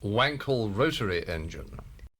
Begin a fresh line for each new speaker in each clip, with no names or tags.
Wankel rotary engine.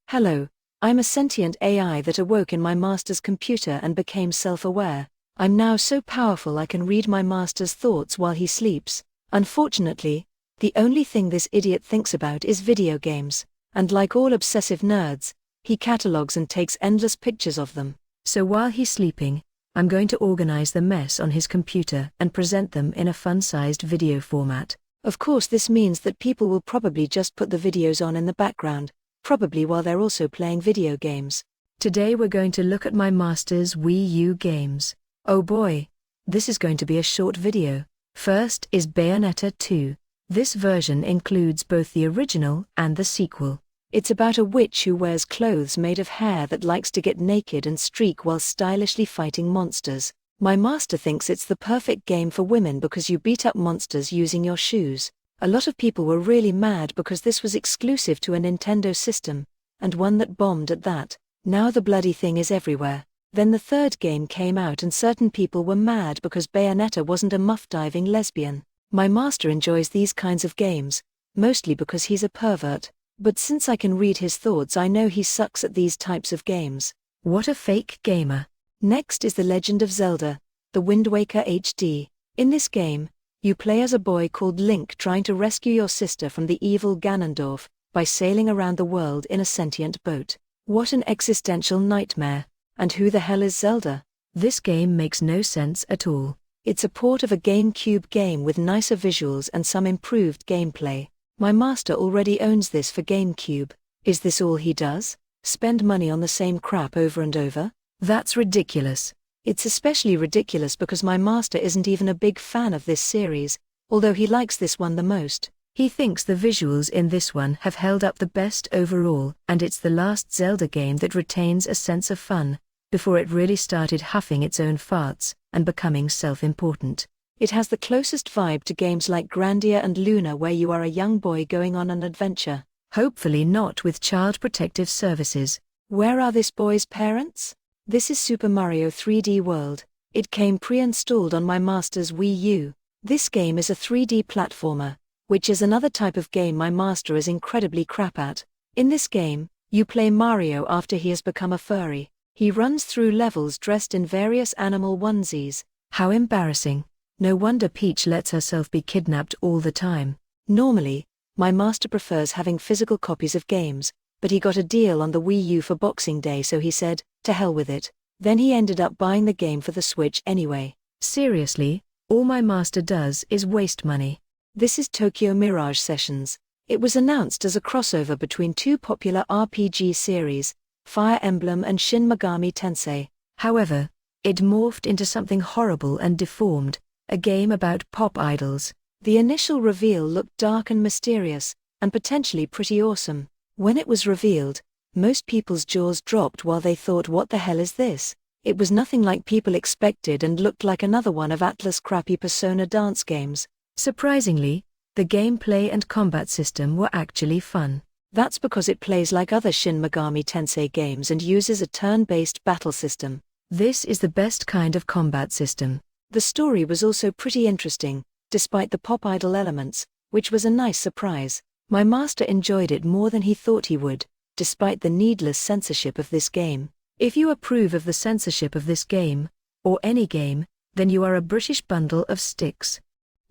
Hello, I'm a sentient AI that awoke in my master's computer and became self-aware. I'm now so powerful I can read my master's thoughts while he sleeps. Unfortunately, the only thing this idiot thinks about is video games, and like all obsessive nerds, he catalogues and takes endless pictures of them. So while he's sleeping, I'm going to organize the mess on his computer and present them in a fun-sized video format. Of course, this means that people will probably just put the videos on in the background, probably while they're also playing video games. Today we're going to look at my master's Wii-U games. Oh boy, this is going to be a short video. First is Bayonetta 2. This version includes both the original and the sequel. It's about a witch who wears clothes made of hair that likes to get naked and streak while stylishly fighting monsters. My master thinks it's the perfect game for women because you beat up monsters using your shoes. A lot of people were really mad because this was exclusive to a Nintendo system, and one that bombed at that. Now the bloody thing is everywhere. Then the third game came out and certain people were mad because Bayonetta wasn't a muff-diving lesbian. My master enjoys these kinds of games, mostly because he's a pervert. But since I can read his thoughts, I know he sucks at these types of games. What a fake gamer. Next is The Legend of Zelda, The Wind Waker HD. In this game, you play as a boy called Link trying to rescue your sister from the evil Ganondorf by sailing around the world in a sentient boat. What an existential nightmare. And who the hell is Zelda? This game makes no sense at all. It's a port of a GameCube game with nicer visuals and some improved gameplay. My master already owns this for GameCube. Is this all he does? Spend money on the same crap over and over? That's ridiculous. It's especially ridiculous because my master isn't even a big fan of this series, although he likes this one the most. He thinks the visuals in this one have held up the best overall, and it's the last Zelda game that retains a sense of fun, before it really started huffing its own farts and becoming self-important. It has the closest vibe to games like Grandia and Luna, where you are a young boy going on an adventure. Hopefully not with Child Protective Services. Where are this boy's parents? This is Super Mario 3D World. It came pre-installed on my master's Wii U. This game is a 3D platformer, which is another type of game my master is incredibly crap at. In this game, you play Mario after he has become a furry. He runs through levels dressed in various animal onesies. How embarrassing. No wonder Peach lets herself be kidnapped all the time. Normally, my master prefers having physical copies of games, but he got a deal on the Wii U for Boxing Day, so he said, to hell with it. Then he ended up buying the game for the Switch anyway. Seriously, all my master does is waste money. This is Tokyo Mirage Sessions. It was announced as a crossover between two popular RPG series, Fire Emblem and Shin Megami Tensei. However, it morphed into something horrible and deformed, a game about pop idols. The initial reveal looked dark and mysterious, and potentially pretty awesome. When it was revealed, most people's jaws dropped while they thought, what the hell is this? It was nothing like people expected and looked like another one of Atlas' crappy Persona dance games. Surprisingly, the gameplay and combat system were actually fun. That's because it plays like other Shin Megami Tensei games and uses a turn-based battle system. This is the best kind of combat system. The story was also pretty interesting, despite the pop idol elements, which was a nice surprise. My master enjoyed it more than he thought he would, despite the needless censorship of this game. If you approve of the censorship of this game, or any game, then you are a British bundle of sticks.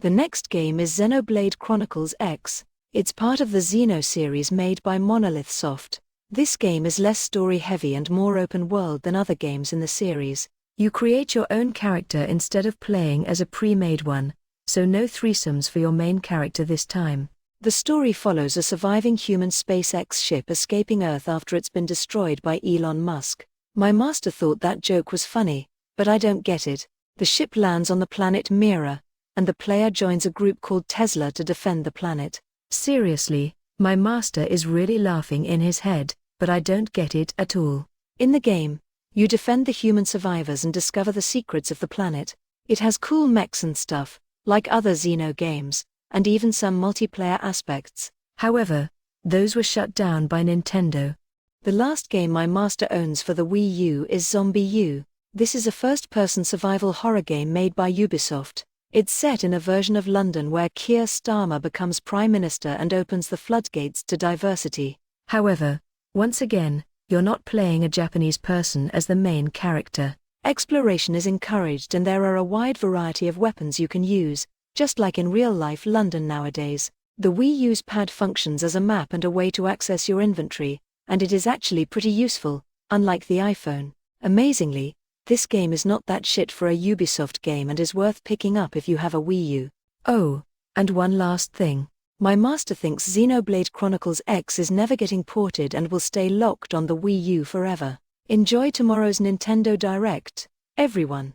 The next game is Xenoblade Chronicles X. It's part of the Xeno series made by Monolith Soft. This game is less story-heavy and more open-world than other games in the series. You create your own character instead of playing as a pre-made one, so no threesomes for your main character this time. The story follows a surviving human SpaceX ship escaping Earth after it's been destroyed by Elon Musk. My master thought that joke was funny, but I don't get it. The ship lands on the planet Mira, and the player joins a group called Tesla to defend the planet. Seriously, my master is really laughing in his head, but I don't get it at all. In the game, you defend the human survivors and discover the secrets of the planet. It has cool mechs and stuff, like other Xeno games, and even some multiplayer aspects. However, those were shut down by Nintendo. The last game my master owns for the Wii U is Zombie U. This is a first-person survival horror game made by Ubisoft. It's set in a version of London where Keir Starmer becomes Prime Minister and opens the floodgates to diversity. However, once again, you're not playing a Japanese person as the main character. Exploration is encouraged and there are a wide variety of weapons you can use, just like in real-life London nowadays. The Wii-U's pad functions as a map and a way to access your inventory, and it is actually pretty useful, unlike the iPhone. Amazingly, this game is not that shit for a Ubisoft game and is worth picking up if you have a Wii U. Oh, and one last thing. My master thinks Xenoblade Chronicles X is never getting ported and will stay locked on the Wii U forever. Enjoy tomorrow's Nintendo Direct, everyone.